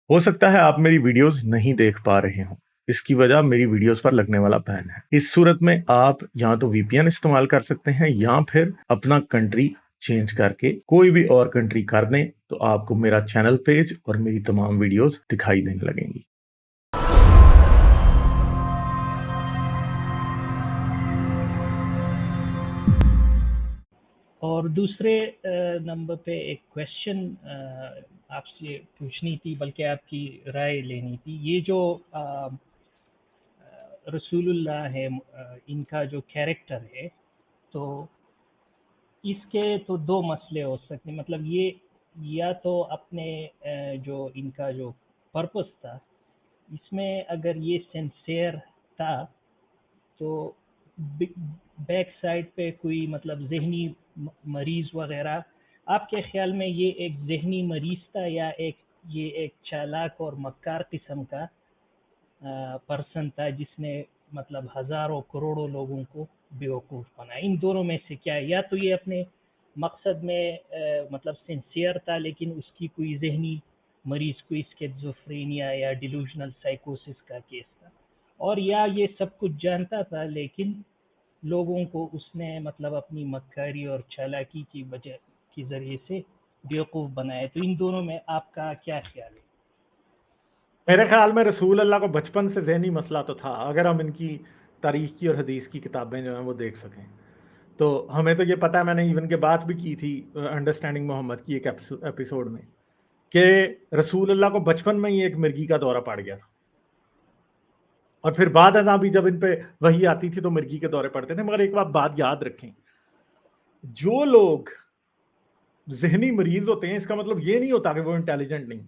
ہو سکتا ہے آپ میری ویڈیوز نہیں دیکھ پا رہے ہوں، اس کی وجہ میری ویڈیوز پر لگنے والا بین ہے۔ اس صورت میں آپ یا تو وی پی این استعمال کر سکتے ہیں یا پھر اپنا کنٹری چینج کر کے کوئی بھی اور کنٹری کر دیں تو آپ کو میرا چینل پیج اور میری تمام ویڈیوز دکھائی دینے لگیں گی۔ اور دوسرے نمبر پہ ایک کویشچن آپ سے پوچھنی تھی، بلکہ آپ کی رائے لینی تھی۔ یہ جو رسول اللہ ہے، ان کا جو کیریکٹر ہے، تو اس کے تو دو مسئلے ہو سکتے ہیں۔ مطلب یہ یا تو اپنے جو ان کا جو پرپس تھا، اس میں اگر یہ سنسیئر تھا تو بیک سائڈ پہ کوئی مطلب ذہنی مریض وغیرہ، آپ کے خیال میں یہ ایک ذہنی مریض تھا یا یہ ایک چالاک اور مکار قسم کا پرسن تھا جس نے مطلب ہزاروں کروڑوں لوگوں کو بیوقوف بنایا؟ ان دونوں میں سے کیا ہے؟ یا تو یہ اپنے مقصد میں مطلب سنسیئر تھا لیکن اس کی کوئی ذہنی مریض، کوئی اسکیزوفرینیا یا ڈیلوژنل سائیکوسس کا کیس تھا، اور یا یہ سب کچھ جانتا تھا لیکن لوگوں کو اس نے مطلب اپنی مکاری اور چالاکی کی وجہ کے ذریعے سے بیوقوف بنایا۔ تو ان دونوں میں آپ کا کیا خیال ہے؟ میرے خیال میں رسول اللہ کو بچپن سے ذہنی مسئلہ تو تھا، اگر ہم ان کی تاریخ کی اور حدیث کی کتابیں جو ہیں وہ دیکھ سکیں تو ہمیں تو یہ پتہ ہے، میں نے ایون کے بات بھی کی تھی انڈرسٹینڈنگ محمد کی ایک ایپیسوڈ میں، کہ رسول اللہ کو بچپن میں ہی ایک مرگی کا دورہ پڑ گیا تھا، اور پھر بعد ازاں بھی جب ان پہ وحی آتی تھی تو مرگی کے دورے پڑتے تھے۔ مگر ایک بات یاد رکھیں، جو لوگ ذہنی مریض ہوتے ہیں اس کا مطلب یہ نہیں ہوتا کہ وہ انٹیلیجنٹ نہیں،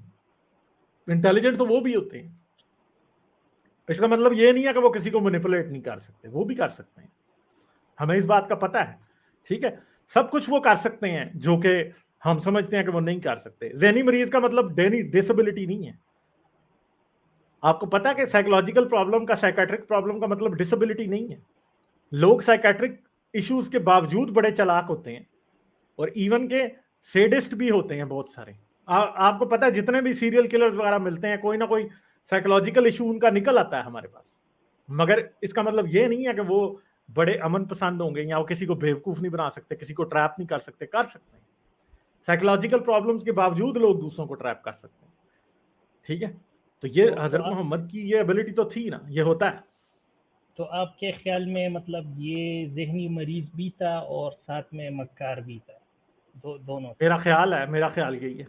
انٹیلیجنٹ تو وہ بھی ہوتے ہیں۔ اس کا مطلب یہ نہیں ہے کہ وہ کسی کو مینیپولیٹ نہیں کر سکتے، وہ بھی کر سکتے ہیں، ہمیں اس بات کا پتہ ہے، ٹھیک ہے؟ سب کچھ وہ کر سکتے ہیں جو کہ ہم سمجھتے ہیں کہ وہ نہیں کر سکتے۔ ذہنی مریض کا مطلب ڈسیبلٹی نہیں ہے۔ آپ کو پتہ ہے کہ سائیکولوجیکل پرابلم کا، سائیکیٹرک پرابلم کا مطلب ڈسیبلٹی نہیں ہے۔ لوگ سائیکیٹرک ایشوز کے باوجود بڑے چالاک ہوتے ہیں، اور ایون کے سیڈسٹ بھی ہوتے ہیں بہت سارے۔ آپ کو پتہ ہے جتنے بھی سیریل کلرز وغیرہ ملتے ہیں، کوئی نہ کوئی سائیکولوجیکل ایشو ان کا نکل آتا ہے ہمارے پاس۔ مگر اس کا مطلب یہ نہیں ہے کہ وہ بڑے امن پسند ہوں گے یا وہ کسی کو بیوقوف نہیں بنا سکتے، کسی کو ٹریپ نہیں کر سکتے ہیں۔ سائیکولوجیکل پرابلمز کے باوجود لوگ دوسروں کو ٹریپ کر سکتے ہیں، ٹھیک ہے؟ تو یہ حضرت محمد کی یہ ایبلٹی تو تھی نا، یہ ہوتا ہے۔ تو آپ کے خیال میں مطلب یہ ذہنی مریض بھی تھا اور ساتھ میں مکار بھی تھا، دونوں؟ میرا خیال یہی ہے،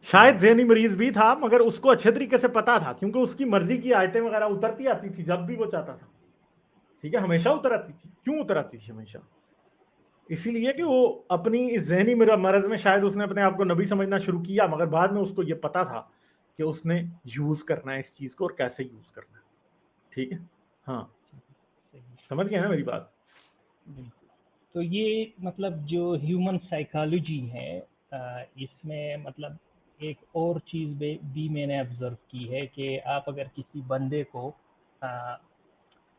شاید ذہنی مریض بھی تھا مگر اس کو اچھے طریقے سے پتا تھا، کیونکہ اس کی مرضی کی آیتیں وغیرہ اترتی آتی تھی جب بھی وہ چاہتا تھا، ٹھیک ہے؟ ہمیشہ اتر آتی تھی۔ کیوں اتر آتی تھی ہمیشہ؟ اسی لیے کہ وہ اپنی اس ذہنی مرض میں شاید اس نے اپنے آپ کو نبی سمجھنا شروع کیا، مگر بعد میں اس کو یہ پتا تھا کہ اس نے یوز کرنا ہے اس چیز کو اور کیسے یوز کرنا ہے، ٹھیک ہے؟ ہاں، سمجھ گئے نا میری بات؟ تو یہ مطلب جو ہیومن سائیکالوجی ہے، اس میں مطلب ایک اور چیز بھی میں نے آبزرو کی ہے کہ آپ اگر کسی بندے کو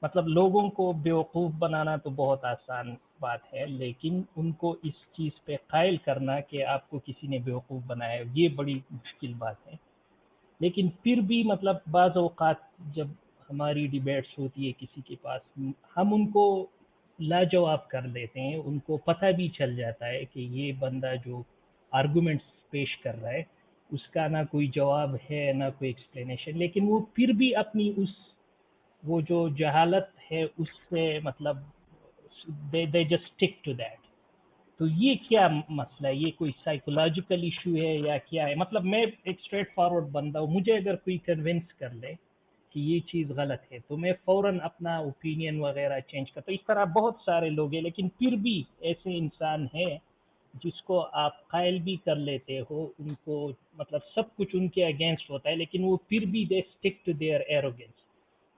مطلب لوگوں کو بیوقوف بنانا تو بہت آسان بات ہے، لیکن ان کو اس چیز پہ قائل کرنا کہ آپ کو کسی نے بیوقوف بنایا، یہ بڑی مشکل بات ہے۔ لیکن پھر بھی مطلب بعض اوقات جب ہماری ڈیبیٹس ہوتی ہے کسی کے پاس، ہم ان کو لاجواب کر دیتے ہیں، ان کو پتہ بھی چل جاتا ہے کہ یہ بندہ جو آرگومنٹس پیش کر رہا ہے اس کا نہ کوئی جواب ہے نہ کوئی ایکسپلینیشن، لیکن وہ پھر بھی اپنی وہ جو جہالت ہے اس سے مطلب they just stick to that۔ تو یہ کیا مسئلہ ہے؟ یہ کوئی سائیکولوجیکل ایشو ہے یا کیا ہے؟ مطلب میں ایک اسٹریٹ فارورڈ بندہ ہوں، مجھے اگر کوئی کنونس کر لے کہ یہ چیز غلط ہے تو میں فوراً اپنا اوپینین وغیرہ چینج کرتا ہوں۔ اس طرح بہت سارے لوگ ہیں، لیکن پھر بھی ایسے انسان ہیں جس کو آپ قائل بھی کر لیتے ہو، ان کو مطلب سب کچھ ان کے اگینسٹ ہوتا ہے لیکن وہ پھر بھی they stick to their arrogance۔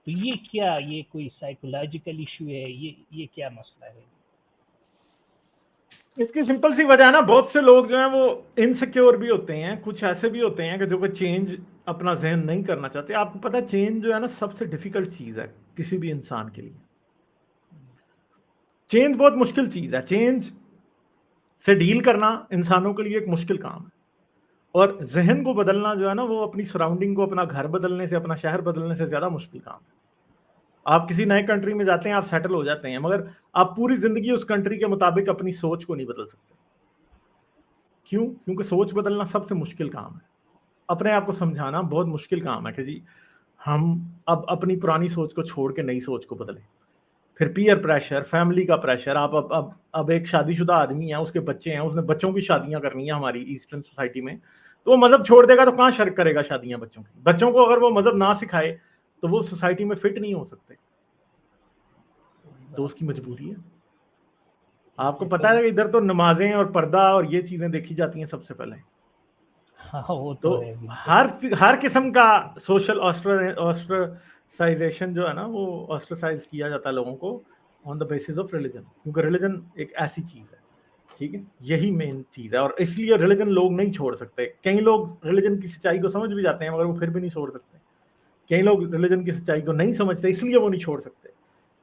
تو یہ کیا، یہ کوئی سائیکولوجیکل ایشو ہے؟ یہ کیا مسئلہ ہے؟ اس کی سمپل سی وجہ ہے نا، بہت سے لوگ جو ہیں وہ انسیکیور بھی ہوتے ہیں، کچھ ایسے بھی ہوتے ہیں کہ جو کہ چینج اپنا ذہن نہیں کرنا چاہتے۔ آپ کو پتہ ہے چینج جو ہے نا سب سے ڈیفیکلٹ چیز ہے کسی بھی انسان کے لیے۔ چینج بہت مشکل چیز ہے، چینج سے ڈیل کرنا انسانوں کے لیے ایک مشکل کام ہے۔ اور ذہن کو بدلنا جو ہے نا وہ اپنی سراؤنڈنگ کو، اپنا گھر بدلنے سے، اپنا شہر بدلنے سے زیادہ مشکل کام ہے. آپ کسی نئے کنٹری میں جاتے ہیں، آپ سیٹل ہو جاتے ہیں، مگر آپ پوری زندگی اس کنٹری کے مطابق اپنی سوچ کو نہیں بدل سکتے. کیوں؟ کیونکہ سوچ بدلنا سب سے مشکل کام ہے. اپنے آپ کو سمجھانا بہت مشکل کام ہے کہ جی ہم اب اپنی پرانی سوچ کو چھوڑ کے نئی سوچ کو بدلیں. پھر پیئر پریشر، فیملی کا پریشر. آپ اب ایک شادی شدہ آدمی ہے، اس کے بچے ہیں، اس نے بچوں کی شادیاں کرنی ہیں ہماری ایسٹرن سوسائٹی میں، تو وہ مذہب چھوڑ دے گا تو کہاں شرک کرے گا شادیاں بچوں کی؟ بچوں کو اگر وہ مذہب نہ سکھائے تو وہ سوسائٹی میں فٹ نہیں ہو سکتے. تو اس کی مجبوری ہے. آپ کو پتا ہے کہ ادھر تو نمازیں اور پردہ اور یہ چیزیں دیکھی جاتی ہیں سب سے پہلے. ہاں وہ تو تو ہے بالکل. ہر قسم کا سوشل آسٹرسائزیشن جو ہے نا، وہ آسٹرسائز کیا جاتا ہے لوگوں کو آن دا بیسس آف ریلیجن. کیونکہ ریلیجن ایک ایسی چیز ہے، ٹھیک ہے، یہی مین چیز ہے. اور اس لیے ریلیجن لوگ نہیں چھوڑ سکتے. کئی لوگ ریلیجن کی سچائی کو سمجھ بھی جاتے ہیں مگر وہ پھر بھی نہیں چھوڑ سکتے. کئی لوگ ریلیجن کی سچائی کو نہیں سمجھتے اس لیے وہ نہیں چھوڑ سکتے.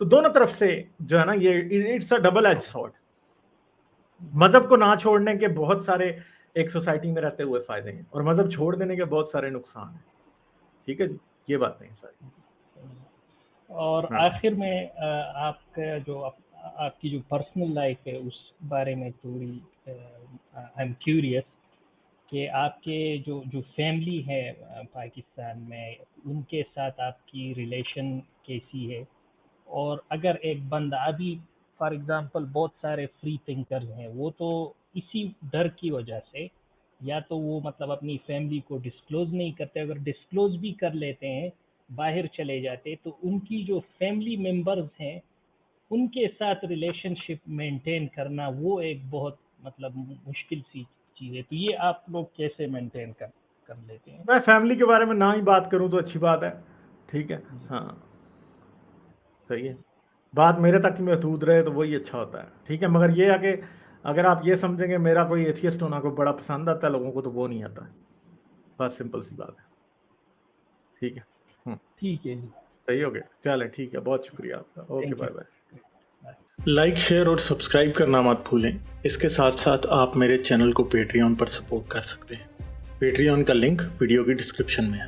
تو دونوں طرف سے جو ہے نا یہ it's a double edge sword. مذہب کو نہ چھوڑنے کے بہت سارے ایک سوسائٹی میں رہتے ہوئے فائدے ہیں، اور مذہب چھوڑ دینے کے بہت سارے نقصان ہیں. ٹھیک ہے جی، یہ باتیں ہیں ساری. اور آخر میں آپ کا جو آپ کی جو پرسنل لائف ہے اس بارے میں تھوڑی آئی ایم کیوریس کہ آپ کے جو فیملی ہے پاکستان میں، ان کے ساتھ آپ کی ریلیشن کیسی ہے؟ اور اگر ایک بندہ ابھی فار ایگزامپل بہت سارے فری تھنکرز ہیں، وہ تو اسی ڈر کی وجہ سے یا تو وہ مطلب اپنی فیملی کو ڈسکلوز نہیں کرتے، اگر ڈسکلوز بھی کر لیتے ہیں باہر چلے جاتے تو ان کی جو فیملی ممبرز ہیں ان کے ساتھ ریلیشن شپ مینٹین کرنا وہ ایک بہت مطلب مشکل سی چیز ہے. تو یہ آپ لوگ کیسے مینٹین کر لیتے ہیں؟ میں فیملی کے بارے میں نہ ہی بات کروں تو اچھی بات ہے. ٹھیک ہے، ہاں صحیح ہے. بات میرے تک محدود رہے تو وہی اچھا ہوتا ہے. ٹھیک ہے، مگر یہ ہے کہ اگر آپ یہ سمجھیں کہ میرا کوئی ایتھیسٹ ہونا کو بڑا پسند آتا ہے لوگوں کو، تو وہ نہیں آتا. بس سمپل سی بات ہے. ٹھیک ہے، ٹھیک ہے جی، صحیح ہو گیا. چلیں ٹھیک ہے، بہت شکریہ آپ کا. Okay, thank you. Bye bye. Like, share اور سبسکرائب کرنا مت بھولیں. اس کے ساتھ ساتھ آپ میرے چینل کو پیٹریون پر سپورٹ کر سکتے ہیں. پیٹریون کا لنک ویڈیو کی ڈسکرپشن میں ہے.